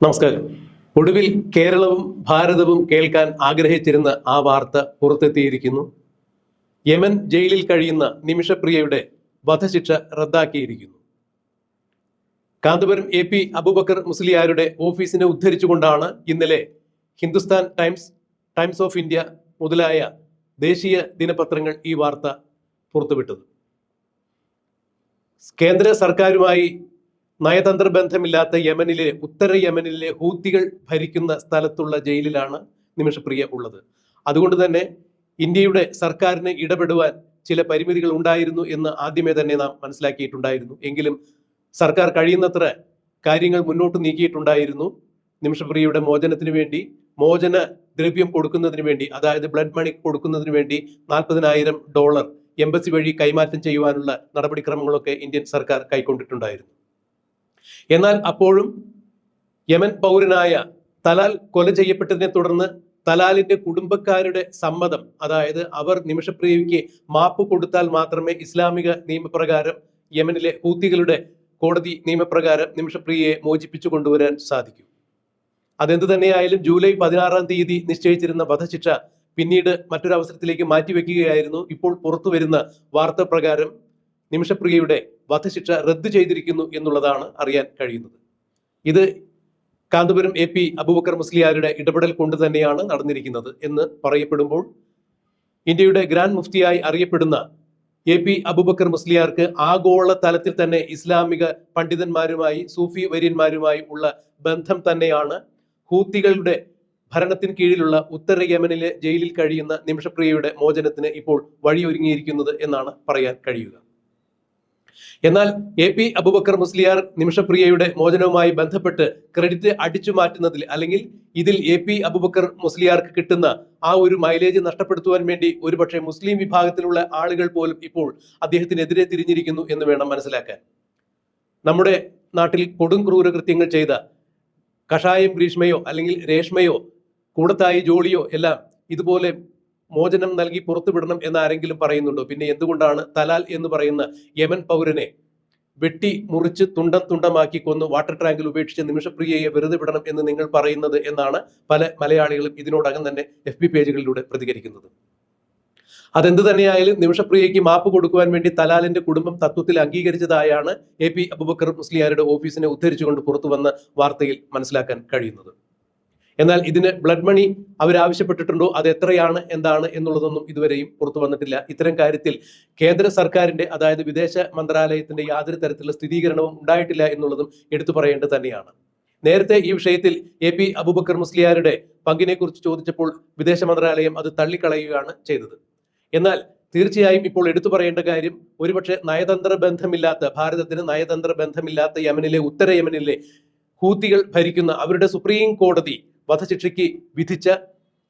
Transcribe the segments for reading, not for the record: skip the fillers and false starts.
നമസ്കാരം. ഒടുവിൽ കേരളവും ഭാരതവും കേൾക്കാൻ ആഗ്രഹിച്ചിരുന്ന ആ വാർത്ത പുറത്തെത്തിയിരിക്കുന്നു. യമൻ ജയിലിൽ കഴിയുന്ന നിമിഷപ്രിയയുടെ വധശിക്ഷ റദ്ദാക്കിയിരിക്കുന്നു. കാന്തപുരം AP അബൂബക്കർ മുസ്ലിയാരുടെ ഓഫീസിനെ ഉദ്ധരിച്ചുകൊണ്ടാണ് ഇന്നലെ Hindustan times, times of India മുതലായ ദേശീയ ദിനപത്രങ്ങൾ ഈ വാർത്ത പുറത്തുവിട്ടത്. കേന്ദ്ര സർക്കാരുമായി നയതന്ത്ര ബന്ധമില്ലാത്ത യമനിലെ ഉത്തര യമനിലെ ഹൂത്തികൾ ഭരിക്കുന്ന സ്ഥലത്തുള്ള ജയിലിലാണ് നിമിഷപ്രിയ ഉള്ളത്. അതുകൊണ്ട് തന്നെ ഇന്ത്യയുടെ സർക്കാരിന് ഇടപെടുവാൻ ചില പരിമിതികൾ ഉണ്ടായിരുന്നു എന്ന് ആദ്യമേ തന്നെ നാം മനസ്സിലാക്കിയിട്ടുണ്ടായിരുന്നു. എങ്കിലും സർക്കാർ കഴിയുന്നത്ര കാര്യങ്ങൾ മുന്നോട്ട് നീക്കിയിട്ടുണ്ടായിരുന്നു. നിമിഷപ്രിയയുടെ മോചനത്തിന് വേണ്ടി, മോചന ദ്രവ്യം കൊടുക്കുന്നതിന് വേണ്ടി, അതായത് ബ്ലഡ് മണി കൊടുക്കുന്നതിന് വേണ്ടി $40,000 എംബസി വഴി കൈമാറ്റം ചെയ്യുവാനുള്ള നടപടിക്രമങ്ങളൊക്കെ ഇന്ത്യൻ സർക്കാർ കൈക്കൊണ്ടിട്ടുണ്ടായിരുന്നു. എന്നാൽ അപ്പോഴും യമൻ പൗരനായ തലാൽ കൊല ചെയ്യപ്പെട്ടതിനെ തുടർന്ന് തലാലിന്റെ കുടുംബക്കാരുടെ സമ്മതം, അതായത് അവർ നിമിഷപ്രിയയ്ക്ക് മാപ്പ് കൊടുത്താൽ മാത്രമേ ഇസ്ലാമിക നിയമപ്രകാരം, യമനിലെ ഹൂത്തികളുടെ കോടതി നിയമപ്രകാരം നിമിഷപ്രിയയെ മോചിപ്പിച്ചു കൊണ്ടുവരാൻ സാധിക്കൂ. അതെന്ത് തന്നെയായാലും ജൂലൈ 16-ാം തീയതി നിശ്ചയിച്ചിരുന്ന വധശിക്ഷ പിന്നീട് മറ്റൊരു അവസരത്തിലേക്ക് മാറ്റിവെക്കുകയായിരുന്നു. ഇപ്പോൾ പുറത്തു വരുന്ന വാർത്ത പ്രകാരം നിമിഷപ്രിയയുടെ വധശിക്ഷ റദ്ദു ചെയ്തിരിക്കുന്നു എന്നുള്ളതാണ് അറിയാൻ കഴിയുന്നത്. ഇത് കാന്തപുരം AP അബൂബക്കർ മുസ്ലിയാരുടെ ഇടപെടൽ കൊണ്ട് തന്നെയാണ് നടന്നിരിക്കുന്നത് എന്ന് പറയപ്പെടുമ്പോൾ, ഇന്ത്യയുടെ ഗ്രാൻഡ് മുഫ്തിയായി അറിയപ്പെടുന്ന AP അബൂബക്കർ മുസ്ലിയാർക്ക് ആഗോള തലത്തിൽ തന്നെ ഇസ്ലാമിക പണ്ഡിതന്മാരുമായി, സൂഫി വര്യന്മാരുമായി ഉള്ള ബന്ധം തന്നെയാണ് ഹൂത്തികളുടെ ഭരണത്തിന് കീഴിലുള്ള ഉത്തര യമനിലെ ജയിലിൽ കഴിയുന്ന നിമിഷപ്രിയയുടെ മോചനത്തിന് ഇപ്പോൾ വഴിയൊരുങ്ങിയിരിക്കുന്നത് എന്നാണ് പറയാൻ കഴിയുക. എന്നാൽ AP അബൂബക്കർ മുസ്ലിയാർ നിമിഷപ്രിയയുടെ മോചനവുമായി ബന്ധപ്പെട്ട് ക്രെഡിറ്റ് അടിച്ചു മാറ്റുന്നതിൽ, അല്ലെങ്കിൽ ഇതിൽ AP അബൂബക്കർ മുസ്ലിയാർക്ക് കിട്ടുന്ന ആ ഒരു മൈലേജ് നഷ്ടപ്പെടുത്തുവാൻ വേണ്ടി ഒരുപക്ഷെ മുസ്ലിം വിഭാഗത്തിലുള്ള ആളുകൾ പോലും ഇപ്പോൾ അദ്ദേഹത്തിനെതിരെ തിരിഞ്ഞിരിക്കുന്നു എന്ന് വേണം മനസ്സിലാക്കാൻ. നമ്മുടെ നാട്ടിൽ കൊടും ക്രൂരകൃത്യങ്ങൾ ചെയ്ത കഷായം ഗ്രീഷ്മയോ അല്ലെങ്കിൽ രേഷ്മയോ കൂടത്തായി ജോളിയോ എല്ലാം ഇതുപോലെ മോചനം നൽകി പുറത്തുവിടണം എന്ന് ആരെങ്കിലും പറയുന്നുണ്ടോ? പിന്നെ എന്തുകൊണ്ടാണ് തലാൽ എന്ന് പറയുന്ന യമൻ പൗരനെ വെട്ടി മുറിച്ച് തുണ്ടം തുണ്ടമാക്കി കൊന്ന് വാട്ടർ ടാങ്കിൽ ഉപേക്ഷിച്ച് നിമിഷപ്രിയയെ വെറുതെ വിടണം എന്ന് നിങ്ങൾ പറയുന്നത് എന്നാണ് പല മലയാളികളും ഇതിനോടകം തന്നെ FB പേജുകളിലൂടെ പ്രതികരിക്കുന്നത്. അതെന്ത് തന്നെയായാലും നിമിഷപ്രിയയ്ക്ക് മാപ്പ് കൊടുക്കുവാൻ വേണ്ടി തലാലിന്റെ കുടുംബം തത്വത്തിൽ അംഗീകരിച്ചതായാണ് AP അബൂബക്കർ മുസ്ലിയാരുടെ ഓഫീസിനെ ഉദ്ധരിച്ചുകൊണ്ട് പുറത്തു വന്ന വാർത്തയിൽ മനസ്സിലാക്കാൻ കഴിയുന്നത്. എന്നാൽ ഇതിന് ബ്ലഡ് മണി അവരാവശ്യപ്പെട്ടിട്ടുണ്ടോ, അത് എത്രയാണ്, എന്താണ് എന്നുള്ളതൊന്നും ഇതുവരെയും പുറത്തു വന്നിട്ടില്ല. ഇത്തരം കാര്യത്തിൽ കേന്ദ്ര സർക്കാരിന്റെ, അതായത് വിദേശ മന്ത്രാലയത്തിന്റെ യാതൊരു തരത്തിലുള്ള സ്ഥിരീകരണവും ഉണ്ടായിട്ടില്ല എന്നുള്ളതും എടുത്തു പറയേണ്ടത് തന്നെയാണ്. നേരത്തെ ഈ വിഷയത്തിൽ AP അബൂബക്കർ മുസ്ലിയാരുടെ പങ്കിനെ കുറിച്ച് ചോദിച്ചപ്പോൾ വിദേശ മന്ത്രാലയം അത് തള്ളിക്കളയുകയാണ് ചെയ്തത്. എന്നാൽ തീർച്ചയായും ഇപ്പോൾ എടുത്തു പറയേണ്ട കാര്യം, ഒരുപക്ഷെ നയതന്ത്ര ബന്ധമില്ലാത്ത, ഭാരതത്തിന് നയതന്ത്ര ബന്ധമില്ലാത്ത യമനിലെ ഉത്തര യമനിലെ ഹൂത്തികൾ ഭരിക്കുന്ന അവരുടെ സുപ്രീം കോടതി വധശിക്ഷയ്ക്ക് വിധിച്ച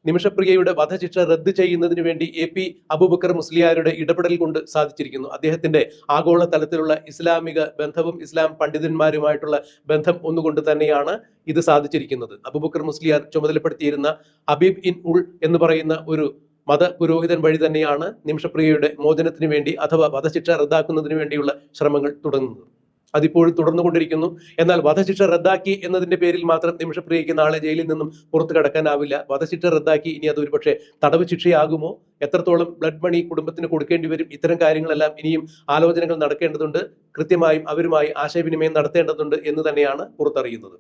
നിമിഷപ്രിയയുടെ വധശിക്ഷ റദ്ദ് ചെയ്യുന്നതിന് വേണ്ടി AP അബൂബക്കർ മുസ്ലിയാരുടെ ഇടപെടൽ കൊണ്ട് സാധിച്ചിരിക്കുന്നു. അദ്ദേഹത്തിന്റെ ആഗോള തലത്തിലുള്ള ഇസ്ലാമിക ബന്ധവും ഇസ്ലാം പണ്ഡിതന്മാരുമായിട്ടുള്ള ബന്ധം ഒന്നുകൊണ്ട് തന്നെയാണ് ഇത് സാധിച്ചിരിക്കുന്നത്. അബൂബക്കർ മുസ്ലിയാർ ചുമതലപ്പെടുത്തിയിരുന്ന ഹബീബ് ഇൻ ഉൾ എന്ന് പറയുന്ന ഒരു മത പുരോഹിതൻ വഴി തന്നെയാണ് നിമിഷപ്രിയയുടെ മോചനത്തിന് വേണ്ടി, അഥവാ വധശിക്ഷ റദ്ദാക്കുന്നതിന് വേണ്ടിയുള്ള ശ്രമങ്ങൾ തുടങ്ങുന്നത്. അതിപ്പോഴും തുടർന്നുകൊണ്ടിരിക്കുന്നു. എന്നാൽ വധശിക്ഷ റദ്ദാക്കി എന്നതിന്റെ പേരിൽ മാത്രം നിമിഷപ്രിയയ്ക്ക് നാളെ ജയിലിൽ നിന്നും പുറത്തു കടക്കാനാവില്ല. വധശിക്ഷ റദ്ദാക്കി ഇനി അത് ഒരുപക്ഷെ തടവ് ശിക്ഷയാകുമോ, എത്രത്തോളം ബ്ലഡ് മണി കുടുംബത്തിന് കൊടുക്കേണ്ടി വരും, ഇത്തരം കാര്യങ്ങളെല്ലാം ഇനിയും ആലോചനകൾ നടക്കേണ്ടതുണ്ട്. കൃത്യമായും അവരുമായി ആശയവിനിമയം നടത്തേണ്ടതുണ്ട് എന്ന് തന്നെയാണ് പുറത്തറിയുന്നത്.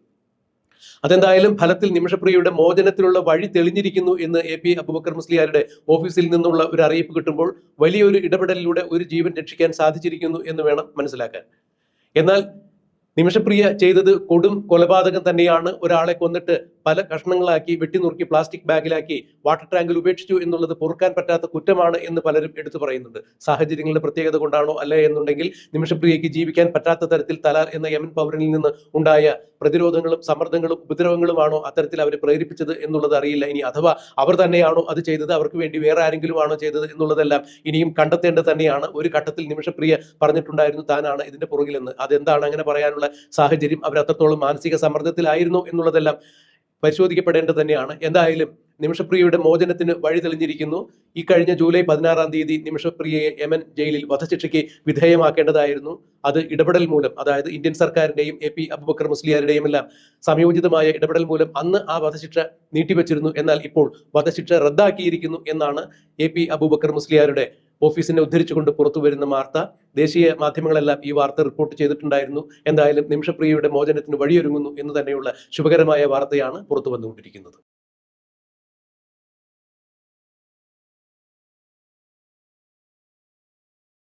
അതെന്തായാലും ഫലത്തിൽ നിമിഷപ്രിയയുടെ മോചനത്തിലുള്ള വഴി തെളിഞ്ഞിരിക്കുന്നു എന്ന് AP അബൂബക്കർ മുസ്ലിയാരുടെ ഓഫീസിൽ നിന്നുള്ള ഒരു അറിയിപ്പ് കിട്ടുമ്പോൾ വലിയൊരു ഇടപെടലിലൂടെ ഒരു ജീവൻ രക്ഷിക്കാൻ സാധിച്ചിരിക്കുന്നു എന്ന് വേണം മനസ്സിലാക്കാൻ. എന്നാൽ നിമിഷപ്രിയ ചെയ്തത് കൊടും കൊലപാതകം തന്നെയാണ്. ഒരാളെ കൊന്നിട്ട് പല കഷ്ണങ്ങളാക്കി വെട്ടിനുറുക്കി പ്ലാസ്റ്റിക് ബാഗിലാക്കി വാട്ടർ ടാങ്കിൽ ഉപേക്ഷിച്ചു എന്നുള്ളത് പൊറുക്കാൻ പറ്റാത്ത കുറ്റമാണ് എന്ന് പലരും എടുത്തു പറയുന്നുണ്ട്. സാഹചര്യങ്ങളുടെ പ്രത്യേകത കൊണ്ടാണോ, അല്ല എന്നുണ്ടെങ്കിൽ നിമിഷപ്രിയയ്ക്ക് ജീവിക്കാൻ പറ്റാത്ത തരത്തിൽ തലാൽ എന്ന യമൻ പൗരനിൽ നിന്ന് ഉണ്ടായ പ്രതിരോധങ്ങളും സമ്മർദ്ദങ്ങളും ഉപദ്രവങ്ങളുമാണോ അത്തരത്തിൽ അവരെ പ്രേരിപ്പിച്ചത് എന്നുള്ളത് അറിയില്ല. ഇനി അഥവാ അവർ തന്നെയാണോ അത് ചെയ്തത്, അവർക്ക് വേണ്ടി വേറെ ആരെങ്കിലും ആണോ ചെയ്തത് എന്നുള്ളതെല്ലാം ഇനിയും കണ്ടെത്തേണ്ടത് തന്നെയാണ്. ഒരു ഘട്ടത്തിൽ നിമിഷപ്രിയ പറഞ്ഞിട്ടുണ്ടായിരുന്നു താനാണ് ഇതിന്റെ പുറകിലെന്ന്. അതെന്താണ് അങ്ങനെ പറയാനുള്ള സാഹചര്യം, അവർ അത്രത്തോളം മാനസിക സമ്മർദ്ദത്തിലായിരുന്നു എന്നുള്ളതെല്ലാം പരിശോധിക്കപ്പെടേണ്ടത് തന്നെയാണ്. എന്തായാലും നിമിഷപ്രിയയുടെ മോചനത്തിന് വഴി തെളിഞ്ഞിരിക്കുന്നു. ഈ കഴിഞ്ഞ ജൂലൈ 16-ാം തീയതി നിമിഷപ്രിയയെ യമൻ ജയിലിൽ വധശിക്ഷയ്ക്ക് വിധേയമാക്കേണ്ടതായിരുന്നു. അത് ഇടപെടൽ മൂലം, അതായത് ഇന്ത്യൻ സർക്കാരിന്റെയും AP അബൂബക്കർ മുസ്ലിയാരുടെയും എല്ലാം സംയോജിതമായ ഇടപെടൽ മൂലം അന്ന് ആ വധശിക്ഷ നീട്ടിവെച്ചിരുന്നു. എന്നാൽ ഇപ്പോൾ വധശിക്ഷ റദ്ദാക്കിയിരിക്കുന്നു എന്നാണ് AP അബൂബക്കർ മുസ്ലിയാരുടെ ഓഫീസിനെ ഉദ്ധരിച്ചുകൊണ്ട് പുറത്തുവരുന്ന വാർത്ത. ദേശീയ മാധ്യമങ്ങളെല്ലാം ഈ വാർത്ത റിപ്പോർട്ട് ചെയ്തിട്ടുണ്ടായിരുന്നു. എന്തായാലും നിമിഷപ്രിയയുടെ മോചനത്തിന് വഴിയൊരുങ്ങുന്നു എന്ന് തന്നെയുള്ള ശുഭകരമായ വാർത്തയാണ് പുറത്തു വന്നുകൊണ്ടിരിക്കുന്നത്.